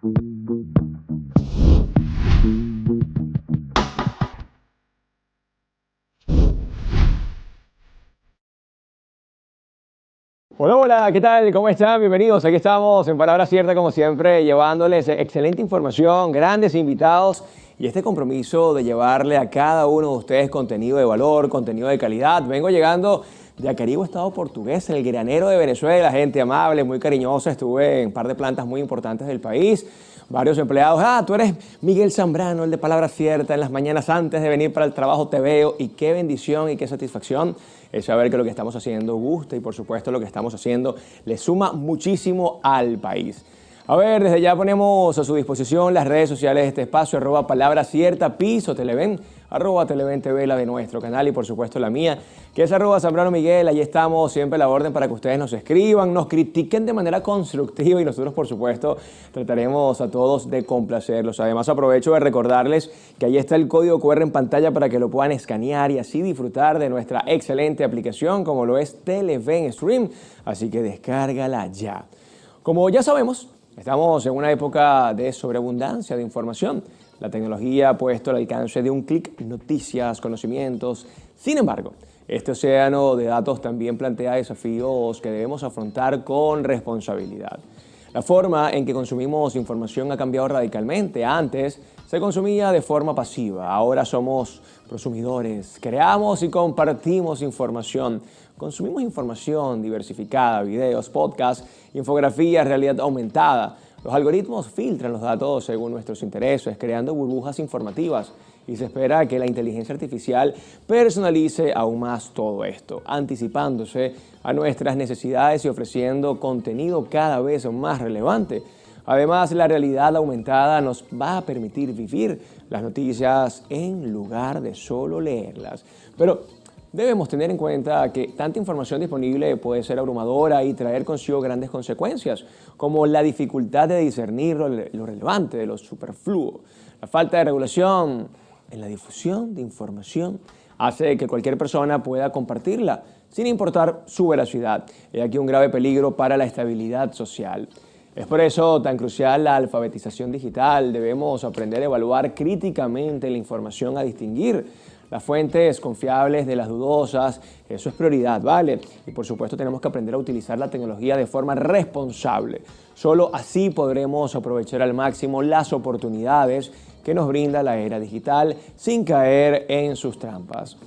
Hola, hola, ¿qué tal? ¿Cómo están? Bienvenidos. Aquí estamos en Palabra Cierta, como siempre, llevándoles excelente información, grandes invitados y este compromiso de llevarle a cada uno de ustedes contenido de valor, contenido de calidad. Vengo llegando de Acarigua, Estado Portugués, el granero de Venezuela, gente amable, muy cariñosa. Estuve en un par de plantas muy importantes del país. Varios empleados, tú eres Miguel Zambrano, el de Palabra Cierta. En las mañanas antes de venir para el trabajo te veo y qué bendición y qué satisfacción es saber que lo que estamos haciendo gusta y por supuesto lo que estamos haciendo le suma muchísimo al país. A ver, desde ya ponemos a su disposición las redes sociales de este espacio, @Palabra Cierta, Piso Televen, @Televen TV, la de nuestro canal y por supuesto la mía, que es @Zambrano Miguel. Allí estamos siempre a la orden para que ustedes nos escriban, nos critiquen de manera constructiva y nosotros por supuesto trataremos a todos de complacerlos. Además aprovecho de recordarles que ahí está el código QR en pantalla para que lo puedan escanear y así disfrutar de nuestra excelente aplicación como lo es Televen Stream, así que descárgala ya. Como ya sabemos, estamos en una época de sobreabundancia de información. La tecnología ha puesto al alcance de un clic noticias, conocimientos. Sin embargo, este océano de datos también plantea desafíos que debemos afrontar con responsabilidad. La forma en que consumimos información ha cambiado radicalmente. Antes se consumía de forma pasiva, ahora somos prosumidores, creamos y compartimos información. Consumimos información diversificada, videos, podcasts, infografías, realidad aumentada. Los algoritmos filtran los datos según nuestros intereses, creando burbujas informativas. Y se espera que la inteligencia artificial personalice aún más todo esto, anticipándose a nuestras necesidades y ofreciendo contenido cada vez más relevante. Además, la realidad aumentada nos va a permitir vivir las noticias en lugar de solo leerlas. Pero debemos tener en cuenta que tanta información disponible puede ser abrumadora y traer consigo grandes consecuencias, como la dificultad de discernir lo relevante de lo superfluo. La falta de regulación en la difusión de información hace que cualquier persona pueda compartirla, sin importar su veracidad. Hay aquí un grave peligro para la estabilidad social. Es por eso tan crucial la alfabetización digital. Debemos aprender a evaluar críticamente la información, a distinguir las fuentes confiables de las dudosas. Eso es prioridad, ¿vale? Y por supuesto tenemos que aprender a utilizar la tecnología de forma responsable. Solo así podremos aprovechar al máximo las oportunidades que nos brinda la era digital sin caer en sus trampas.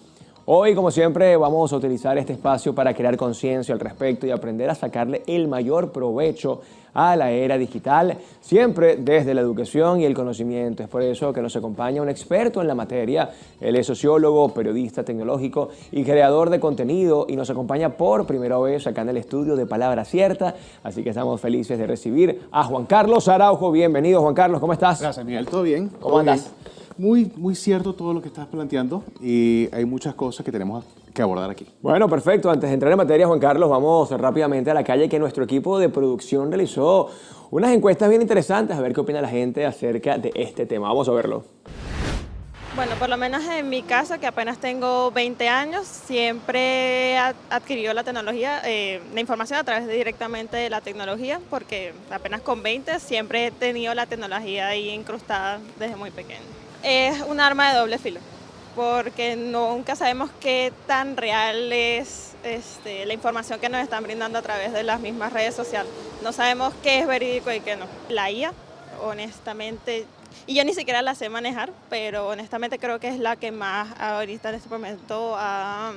Hoy, como siempre, vamos a utilizar este espacio para crear conciencia al respecto y aprender a sacarle el mayor provecho a la era digital, siempre desde la educación y el conocimiento. Es por eso que nos acompaña un experto en la materia. Él es sociólogo, periodista tecnológico y creador de contenido y nos acompaña por primera vez acá en el estudio de Palabra Cierta. Así que estamos felices de recibir a Juan Carlos Araujo. Bienvenido, Juan Carlos, ¿cómo estás? Gracias, Miguel. ¿Todo bien? ¿Cómo andas? Muy cierto todo lo que estás planteando y hay muchas cosas que tenemos que abordar aquí. Bueno, perfecto. Antes de entrar en materia, Juan Carlos, vamos rápidamente a la calle, que nuestro equipo de producción realizó unas encuestas bien interesantes, a ver qué opina la gente acerca de este tema. Vamos a verlo. Bueno, por lo menos en mi caso, que apenas tengo 20 años, siempre he adquirido la tecnología, la información a través directamente de la tecnología, porque apenas con 20 siempre he tenido la tecnología ahí incrustada desde muy pequeño. Es un arma de doble filo, porque nunca sabemos qué tan real es la información que nos están brindando a través de las mismas redes sociales. No sabemos qué es verídico y qué no. La IA, honestamente, y yo ni siquiera la sé manejar, pero honestamente creo que es la que más ahorita en este momento ha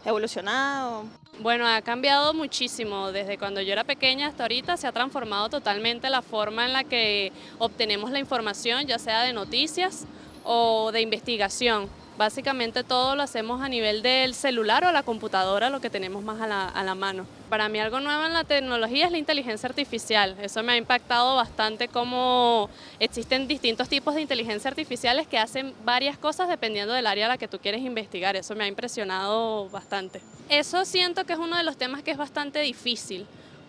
evolucionado. Bueno, ha cambiado muchísimo. Desde cuando yo era pequeña hasta ahorita se ha transformado totalmente la forma en la que obtenemos la información, ya sea de noticias o de investigación. Básicamente todo lo hacemos a nivel del celular o la computadora, lo que tenemos más a la mano. Para mí algo nuevo en la tecnología es la inteligencia artificial. Eso me ha impactado bastante, cómo existen distintos tipos de inteligencia artificiales que hacen varias cosas dependiendo del área a la que tú quieres investigar. Eso me ha impresionado bastante. Eso siento que es uno de los temas que es bastante difícil,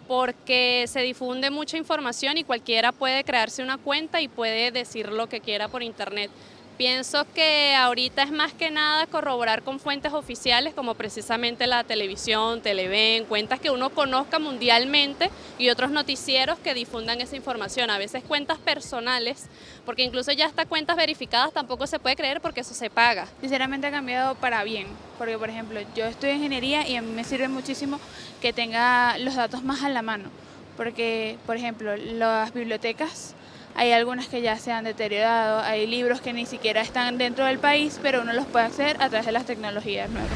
porque se difunde mucha información y cualquiera puede crearse una cuenta y puede decir lo que quiera por internet. Pienso que ahorita es más que nada corroborar con fuentes oficiales como precisamente la televisión, Televen, cuentas que uno conozca mundialmente y otros noticieros que difundan esa información. A veces cuentas personales, porque incluso ya hasta cuentas verificadas tampoco se puede creer porque eso se paga. Sinceramente ha cambiado para bien, porque por ejemplo yo estudio ingeniería y a mí me sirve muchísimo que tenga los datos más a la mano, porque por ejemplo las bibliotecas hay algunas que ya se han deteriorado, hay libros que ni siquiera están dentro del país, pero uno los puede acceder a través de las tecnologías nuevas.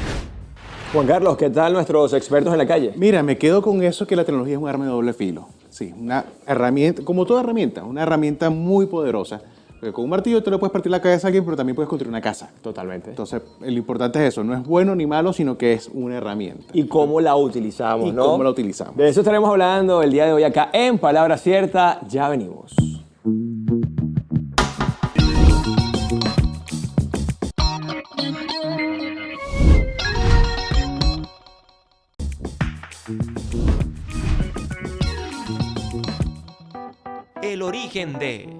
Juan Carlos, ¿qué tal nuestros expertos en la calle? Mira, me quedo con eso que la tecnología es un arma de doble filo. Sí, una herramienta, como toda herramienta, una herramienta muy poderosa. Porque con un martillo te le puedes partir la cabeza a alguien, pero también puedes construir una casa. Totalmente. Entonces, lo importante es eso, no es bueno ni malo, sino que es una herramienta. Y cómo la utilizamos, Y ¿no? cómo la utilizamos. De eso estaremos hablando el día de hoy acá en Palabra Cierta. Ya venimos. El origen de...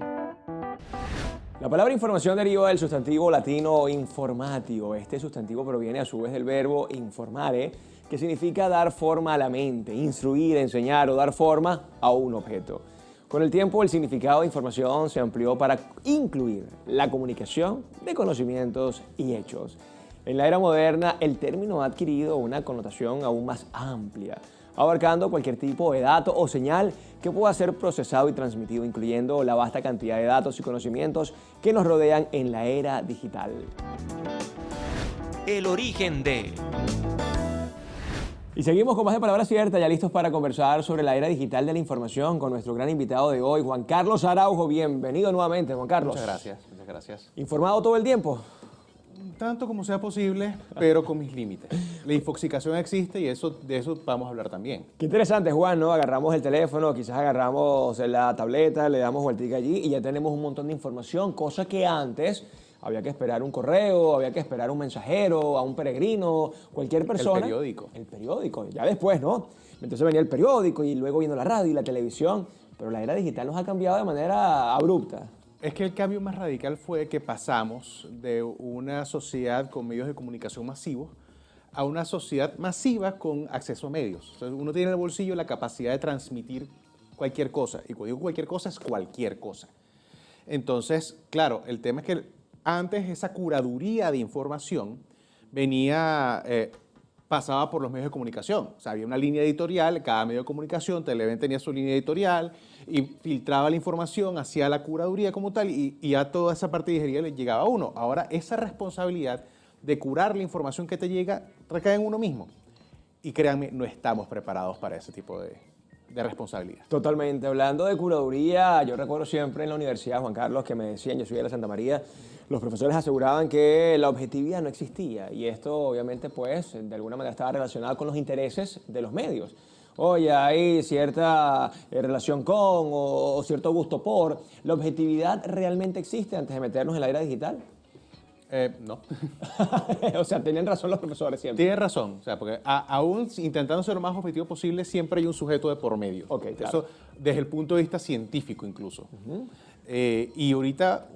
La palabra información deriva del sustantivo latino informatio. Este sustantivo proviene a su vez del verbo informare, que significa dar forma a la mente, instruir, enseñar o dar forma a un objeto. Con el tiempo, el significado de información se amplió para incluir la comunicación de conocimientos y hechos. En la era moderna, el término ha adquirido una connotación aún más amplia, abarcando cualquier tipo de dato o señal que pueda ser procesado y transmitido, incluyendo la vasta cantidad de datos y conocimientos que nos rodean en la era digital. El origen de... Y seguimos con más de Palabra Cierta, ya listos para conversar sobre la era digital de la información con nuestro gran invitado de hoy, Juan Carlos Araujo. Bienvenido nuevamente, Juan Carlos. Muchas gracias, muchas gracias. ¿Informado todo el tiempo? Tanto como sea posible, pero con mis límites. La infoxicación existe y de eso vamos a hablar también. Qué interesante, Juan, ¿no? Agarramos el teléfono, quizás agarramos la tableta, le damos vueltica allí y ya tenemos un montón de información, cosa que antes había que esperar un correo, había que esperar un mensajero, a un peregrino, cualquier persona. El periódico. El periódico, ya después, ¿no? Entonces venía el periódico y luego vino la radio y la televisión, pero la era digital nos ha cambiado de manera abrupta. Es que el cambio más radical fue que pasamos de una sociedad con medios de comunicación masivos a una sociedad masiva con acceso a medios. O sea, uno tiene en el bolsillo la capacidad de transmitir cualquier cosa. Y cuando digo cualquier cosa, es cualquier cosa. Entonces, claro, el tema es que antes esa curaduría de información pasaba por los medios de comunicación. O sea, había una línea editorial, cada medio de comunicación, Televen tenía su línea editorial y filtraba la información, hacía la curaduría como tal y ya toda esa parte de ingeniería le llegaba a uno. Ahora, esa responsabilidad de curar la información que te llega recae en uno mismo. Y créanme, no estamos preparados para ese tipo de responsabilidad. Totalmente. Hablando de curaduría, yo recuerdo siempre en la universidad, Juan Carlos, que me decían, yo soy de la Santa María, los profesores aseguraban que la objetividad no existía y esto obviamente pues de alguna manera estaba relacionado con los intereses de los medios. Oye, hay cierta relación con o cierto gusto por. ¿La objetividad realmente existe antes de meternos en la era digital? No. O sea, tenían razón los profesores siempre. Tienen razón, o sea, porque aún intentando ser lo más objetivo posible, siempre hay un sujeto de por medio. Ok, claro. Eso desde el punto de vista científico incluso. Y ahorita,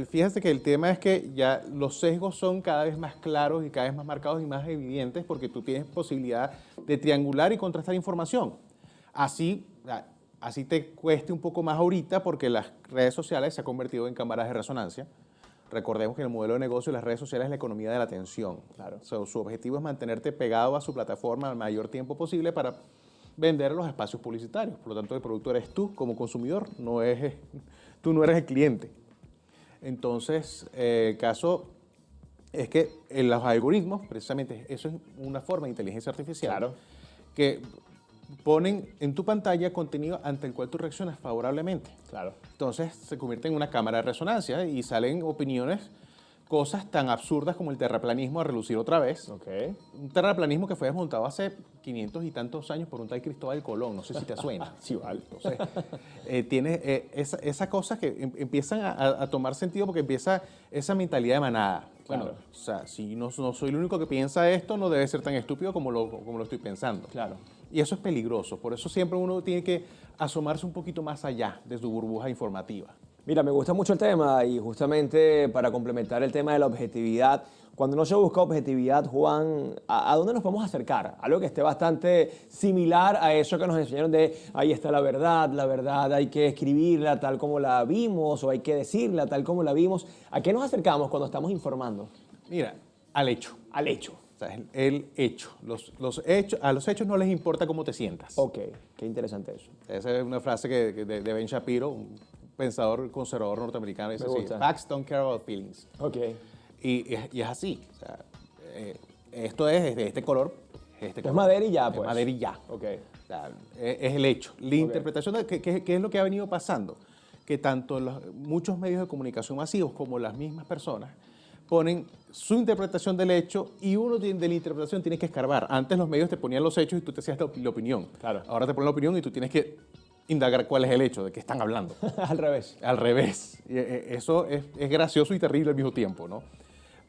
fíjate que el tema es que ya los sesgos son cada vez más claros y cada vez más marcados y más evidentes porque tú tienes posibilidad de triangular y contrastar información. Así te cueste un poco más ahorita porque las redes sociales se han convertido en cámaras de resonancia. Recordemos que el modelo de negocio de las redes sociales es la economía de la atención. Claro. O sea, su objetivo es mantenerte pegado a su plataforma el mayor tiempo posible para vender los espacios publicitarios. Por lo tanto, el producto eres tú como consumidor, tú no eres el cliente. Entonces, el caso es que en los algoritmos, precisamente, eso es una forma de inteligencia artificial, Claro. que ponen en tu pantalla contenido ante el cual tú reaccionas favorablemente. Claro. Entonces se convierte en una cámara de resonancia y salen opiniones, cosas tan absurdas como el terraplanismo a relucir otra vez. Ok. Un terraplanismo que fue desmontado hace 500 y tantos años por un tal Cristóbal Colón, no sé si te suena. Sí, vale. Entonces, tiene esa cosa que empiezan a tomar sentido porque empieza esa mentalidad de manada. Bueno, Claro. o sea, si no soy el único que piensa esto, no debe ser tan estúpido como lo estoy pensando. Claro. Y eso es peligroso. Por eso siempre uno tiene que asomarse un poquito más allá de su burbuja informativa. Mira, me gusta mucho el tema y justamente para complementar el tema de la objetividad, cuando no se busca objetividad, Juan, ¿a dónde nos podemos acercar? Algo que esté bastante similar a eso que nos enseñaron de ahí está la verdad hay que escribirla tal como la vimos o hay que decirla tal como la vimos. ¿A qué nos acercamos cuando estamos informando? Mira, al hecho. Al hecho. O sea, el hecho. Los hechos. A los hechos no les importa cómo te sientas. Ok, qué interesante eso. Esa es una frase de Ben Shapiro, un pensador conservador norteamericano. Dice Me así, gusta. facts don't care about feelings. Ok. Y es así. O sea, esto es de este color. Este Es color. madera y ya, Es pues. madera y ya. Ok. O sea, es el hecho. La interpretación de qué es lo que ha venido pasando. Que tanto muchos medios de comunicación masivos como las mismas personas ponen su interpretación del hecho y uno de la interpretación tiene que escarbar. Antes los medios te ponían los hechos y tú te hacías la opinión. Claro. Ahora te ponen la opinión y tú tienes que indagar cuál es el hecho, de qué están hablando. Al revés. Al revés. Y, eso es gracioso y terrible al mismo tiempo, ¿no?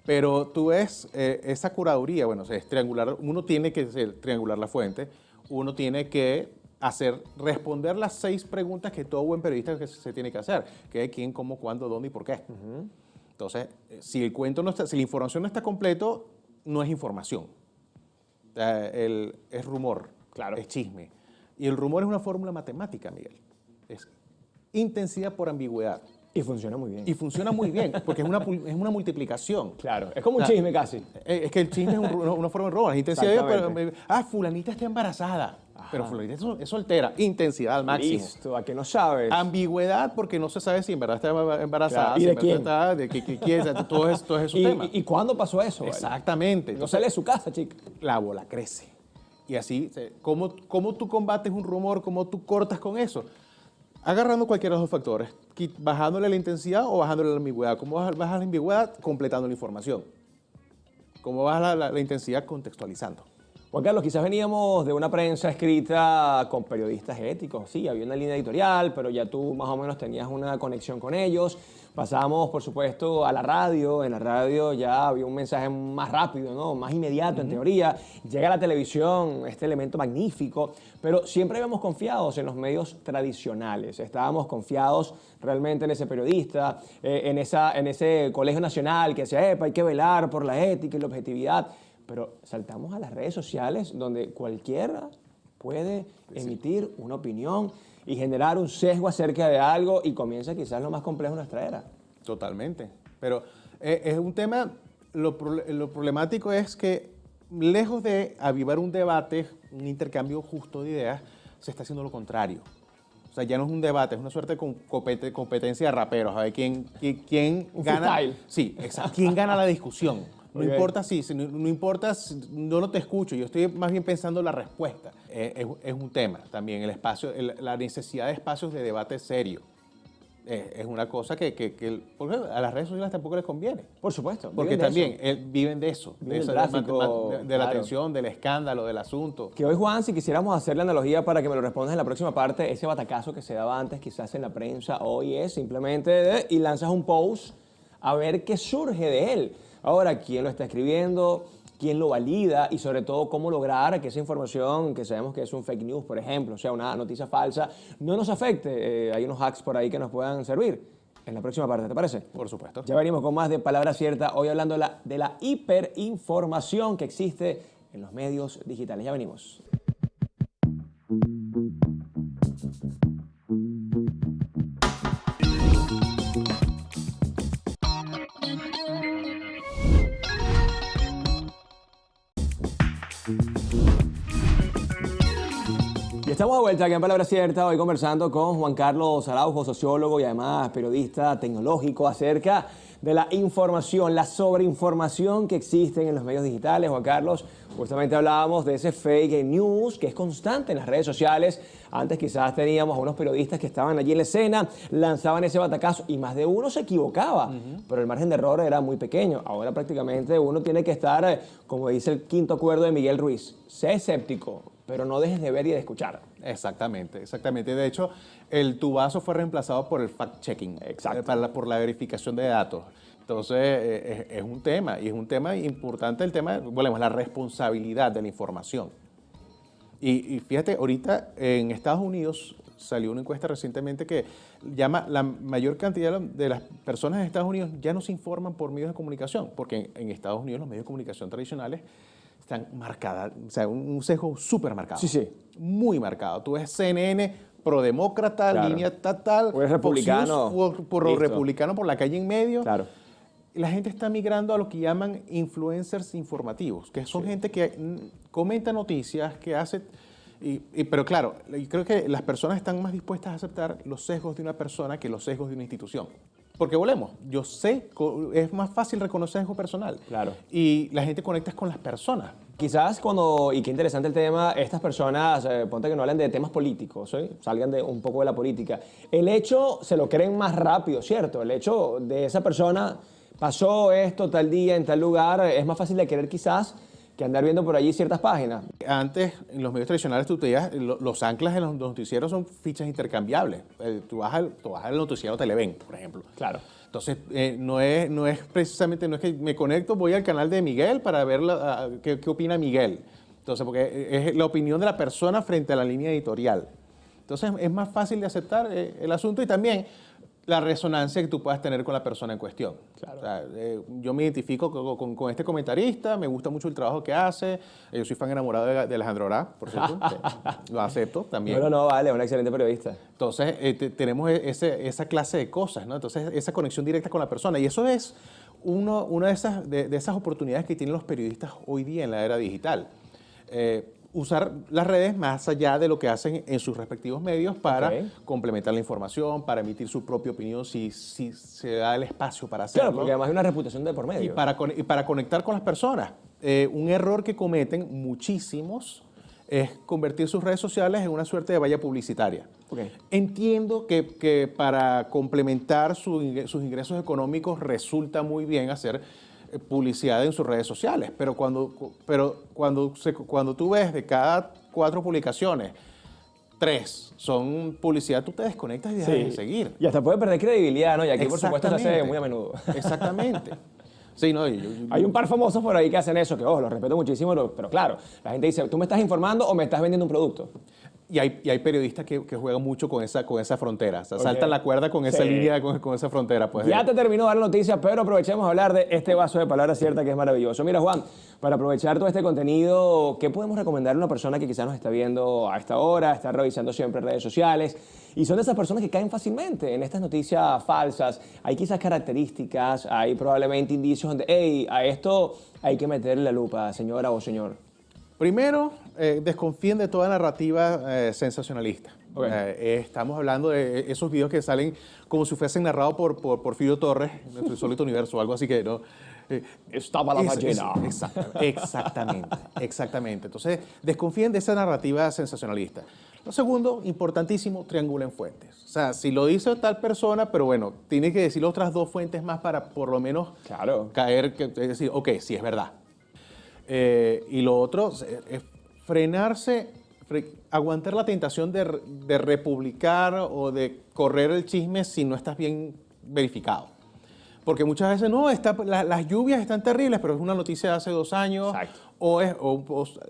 Pero tú ves esa curaduría, bueno, es triangular, uno tiene que triangular la fuente, uno tiene que responder las 6 preguntas que todo buen periodista se tiene que hacer, que es quién, cómo, cuándo, dónde y por qué. Entonces, si el cuento no está, si la información no está completo, no es información. Es rumor, Claro. es chisme. Y el rumor es una fórmula matemática, Miguel. Es intensidad por ambigüedad. Y funciona muy bien. Y funciona muy bien, porque es una multiplicación. Claro, es como un O sea, chisme casi. Es que el chisme es una forma de robo. La intensidad, Exactamente. fulanita está embarazada. Pero fulanita es soltera. Intensidad al máximo. Listo, ¿a qué no sabes? Ambigüedad, porque no se sabe si en verdad está embarazada. Claro. ¿Y si de en verdad quién? Está, de quién, todos esos temas. ¿Y cuándo pasó eso? vale? Exactamente. No sale de su casa, chica. La bola crece. Y así, ¿cómo tú combates un rumor? ¿Cómo tú cortas con eso? Agarrando cualquiera de los dos factores, bajándole la intensidad o bajándole la ambigüedad. ¿Cómo bajas la ambigüedad? Completando la información. ¿Cómo bajas la intensidad? Contextualizando. Juan Carlos, quizás veníamos de una prensa escrita con periodistas éticos. Sí, había una línea editorial, pero ya tú más o menos tenías una conexión con ellos. Pasamos, por supuesto, a la radio. En la radio ya había un mensaje más rápido, ¿no? Más inmediato, en teoría. Llega la televisión, este elemento magnífico. Pero siempre habíamos confiados en los medios tradicionales. Estábamos confiados realmente en ese periodista, en ese colegio nacional que decía, hay que velar por la ética y la objetividad. Pero saltamos a las redes sociales donde cualquiera puede emitir una opinión y generar un sesgo acerca de algo y comienza quizás lo más complejo de nuestra era. Totalmente. Pero es un tema, lo problemático es que lejos de avivar un debate, un intercambio justo de ideas, se está haciendo lo contrario. O sea, ya no es un debate, es una suerte de competencia de raperos. A ver quién Un gana. freestyle. Sí, exacto. ¿Quién gana la discusión? No Ok. importa no importa, yo no te escucho, yo estoy más bien pensando la respuesta. Es un tema también, el espacio, la necesidad de espacios de debate serio. Es una cosa porque a las redes sociales tampoco les conviene. Por supuesto. Porque viven de también eso. viven de eso, Viven de, del eso, tráfico, de la claro. atención, del escándalo, del asunto. Que hoy, Juan, si quisiéramos hacer la analogía para que me lo respondas en la próxima parte, ese batacazo que se daba antes quizás en la prensa, hoy es simplemente y lanzas un post a ver qué surge de él. Ahora, ¿quién lo está escribiendo? ¿Quién lo valida? Y sobre todo, ¿cómo lograr que esa información, que sabemos que es un fake news, por ejemplo, o sea, una noticia falsa, no nos afecte? Hay unos hacks por ahí que nos puedan servir. En la próxima parte, ¿te parece? Por supuesto. Ya venimos con más de Palabra Cierta, hoy hablando de la hiperinformación que existe en los medios digitales. Ya venimos. Y estamos de vuelta aquí en Palabra Cierta, hoy conversando con Juan Carlos Araujo, sociólogo y además periodista tecnológico, acerca de la información, la sobreinformación que existe en los medios digitales. Juan Carlos, justamente hablábamos de ese fake news que es constante en las redes sociales. Antes quizás teníamos a unos periodistas que estaban allí en la escena, lanzaban ese batacazo y más de uno se equivocaba, pero el margen de error era muy pequeño. Ahora prácticamente uno tiene que estar, como dice el quinto acuerdo de Miguel Ruiz, sé escéptico, pero no dejes de ver y de escuchar. Exactamente, exactamente. De hecho, el tubazo fue reemplazado por el fact-checking, Exacto. por la verificación de datos. Entonces, es un tema, y es un tema importante el tema, volvemos, la responsabilidad de la información. Y fíjate, ahorita en Estados Unidos salió una encuesta recientemente que llama la mayor cantidad de las personas en Estados Unidos ya no se informan por medios de comunicación, porque en Estados Unidos los medios de comunicación tradicionales están marcadas, o sea, un sesgo súper marcado. Sí, sí. Muy marcado. Tú ves CNN, prodemócrata, Claro. línea tal, O eres republicano. por Listo. republicano por la calle en medio. Claro. La gente está migrando a lo que llaman influencers informativos, que son gente que comenta noticias, que hace... pero claro, y creo que las personas están más dispuestas a aceptar los sesgos de una persona que los sesgos de una institución. Porque volvemos, yo sé, es más fácil reconocer sesgo personal. Claro. Y la gente conecta con las personas. Quizás cuando, y qué interesante el tema, estas personas, ponte que no hablan de temas políticos, ¿sí? Salgan un poco de la política. El hecho se lo creen más rápido, ¿cierto? El hecho de esa persona pasó esto tal día en tal lugar, es más fácil de creer quizás que andar viendo por allí ciertas páginas. Antes, en los medios tradicionales, tú te digas, los anclas en los noticieros son fichas intercambiables. Tú vas al noticiero Televen, por ejemplo. Claro. Entonces, no es precisamente, no es que me conecto, voy al canal de Miguel para ver qué opina Miguel. Entonces, porque es la opinión de la persona frente a la línea editorial. Entonces, es más fácil de aceptar el asunto y también la resonancia que tú puedas tener con la persona en cuestión. Claro. O sea, yo me identifico con este comentarista, me gusta mucho el trabajo que hace, yo soy fan enamorado de Alejandro Orá, por cierto, lo acepto también. No, vale, un excelente periodista. Entonces, tenemos esa clase de cosas, ¿no? Entonces, esa conexión directa con la persona. Y eso es una de esas oportunidades que tienen los periodistas hoy día en la era digital. Usar las redes más allá de lo que hacen en sus respectivos medios para complementar la información, para emitir su propia opinión si se da el espacio para hacerlo. Claro, porque además hay una reputación de por medio. Y para conectar con las personas. Un error que cometen muchísimos es convertir sus redes sociales en una suerte de valla publicitaria. Okay. Entiendo que para complementar sus ingresos económicos resulta muy bien hacer publicidad en sus redes sociales, pero cuando tú ves de cada 4 publicaciones, 3 son publicidad, tú te desconectas y dejas de seguir. Y hasta puede perder credibilidad, ¿no? Y aquí, por supuesto, se hace muy a menudo. Exactamente. Sí, no, Hay un par famosos por ahí que hacen eso, que ojo, los respeto muchísimo, pero claro, la gente dice, ¿tú me estás informando o me estás vendiendo un producto? Y hay periodistas que juegan mucho con esa frontera. O sea, saltan la cuerda con esa línea, con esa frontera. Pues, ya te terminó de dar la noticia, pero aprovechemos a hablar de este vaso de palabra cierta que es maravilloso. Mira, Juan, para aprovechar todo este contenido, ¿qué podemos recomendar a una persona que quizás nos está viendo a esta hora, está revisando siempre redes sociales? Y son de esas personas que caen fácilmente en estas noticias falsas. Hay quizás características, hay probablemente indicios donde, hey, a esto hay que meterle la lupa, señora o señor. Primero, desconfíen de toda narrativa sensacionalista. Okay. Estamos hablando de esos videos que salen como si fuesen narrados por Porfirio Torres, en nuestro insólito universo o algo así que no. Estaba la ballena. Exactamente. Entonces, desconfíen de esa narrativa sensacionalista. Lo segundo, importantísimo, triangulen fuentes. O sea, si lo dice tal persona, pero bueno, tiene que decir otras 2 fuentes más para por lo menos caer, es decir, ok, sí es verdad. Y lo otro es frenarse, aguantar la tentación de republicar o de correr el chisme si no estás bien verificado. Porque muchas veces no, las lluvias están terribles, pero es una noticia de hace 2 años. Exacto. O es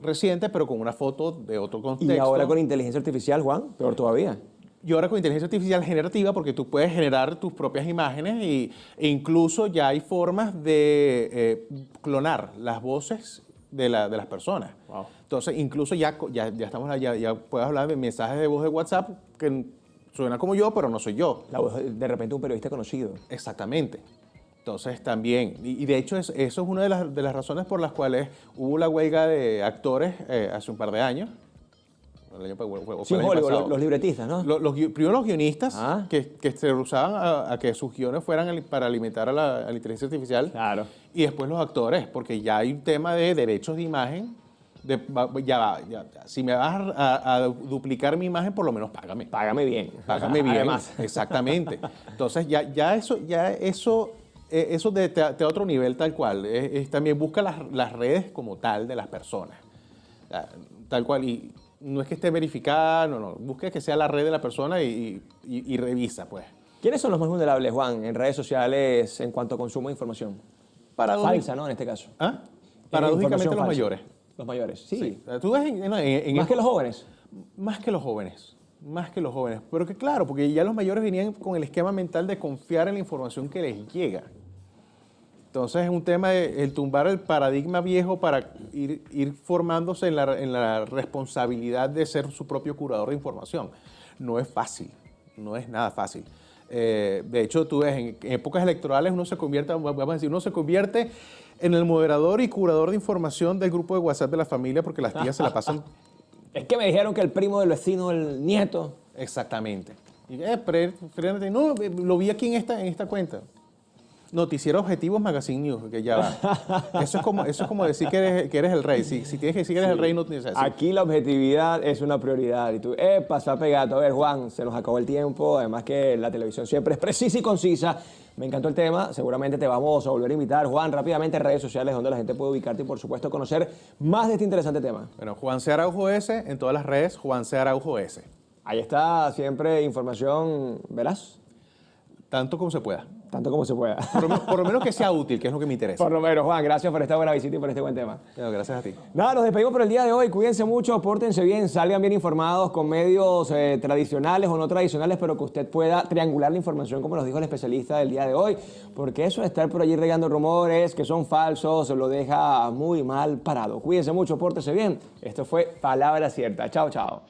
reciente, pero con una foto de otro contexto. Y ahora con inteligencia artificial, Juan, peor todavía. Y ahora con inteligencia artificial generativa, porque tú puedes generar tus propias imágenes e incluso ya hay formas de clonar las voces de las personas. Wow. Entonces, incluso ya puedes hablar de mensajes de voz de WhatsApp que suena como yo, pero no soy yo. La voz de repente un periodista conocido. Exactamente. Entonces, también, y de hecho eso es una de las razones por las cuales hubo la huelga de actores hace un par de años. Sí, Hollywood, los libretistas, ¿no? Primero los guionistas que se rehusaban a que sus guiones fueran para alimentar a la inteligencia artificial. Claro. Y después los actores, porque ya hay un tema de derechos de imagen. Si me vas a duplicar mi imagen, por lo menos págame. Págame bien. Págame bien. Además. Exactamente. Entonces, eso de otro nivel tal cual. También busca las redes como tal de las personas. Tal cual. Y no es que esté verificada, no. Busca que sea la red de la persona y revisa, pues. ¿Quiénes son los más vulnerables, Juan, en redes sociales en cuanto a consumo de información? Falsa, ¿no? En este caso. Paradójicamente los mayores. Los mayores, sí. Tú ves ¿Más que los jóvenes? Más que los jóvenes. Más que los jóvenes. Pero que claro, porque ya los mayores venían con el esquema mental de confiar en la información que les llega. Entonces es un tema de el tumbar el paradigma viejo para ir formándose en la responsabilidad de ser su propio curador de información. No es fácil, no es nada fácil. De hecho, tú ves, en épocas electorales uno se convierte, vamos a decir, uno se convierte en el moderador y curador de información del grupo de WhatsApp de la familia porque las tías se la pasan. Es que me dijeron que el primo del vecino, el nieto. Exactamente. Y, no, lo vi aquí en esta cuenta. Noticiero Objetivos Magazine News, que ya va. Eso es como decir que eres el rey. Si tienes que decir que eres el rey, no tienes que decir. Aquí la objetividad es una prioridad. Y tú, pasa pegado. A ver, Juan, se nos acabó el tiempo. Además que la televisión siempre es precisa y concisa. Me encantó el tema. Seguramente te vamos a volver a invitar. Juan, rápidamente, redes sociales donde la gente puede ubicarte y, por supuesto, conocer más de este interesante tema. Bueno, Juan C. Araujo S. En todas las redes, Juan C. Araujo S. Ahí está siempre información veraz. Tanto como se pueda. Tanto como se pueda. Por lo menos que sea útil, que es lo que me interesa. Por lo menos, Juan, gracias por esta buena visita y por este buen tema. Bueno, gracias a ti. Nada, nos despedimos por el día de hoy. Cuídense mucho, pórtense bien, salgan bien informados con medios tradicionales o no tradicionales, pero que usted pueda triangular la información, como nos dijo el especialista del día de hoy, porque eso de estar por allí regando rumores que son falsos lo deja muy mal parado. Cuídense mucho, pórtense bien. Esto fue Palabra Cierta. Chao, chao.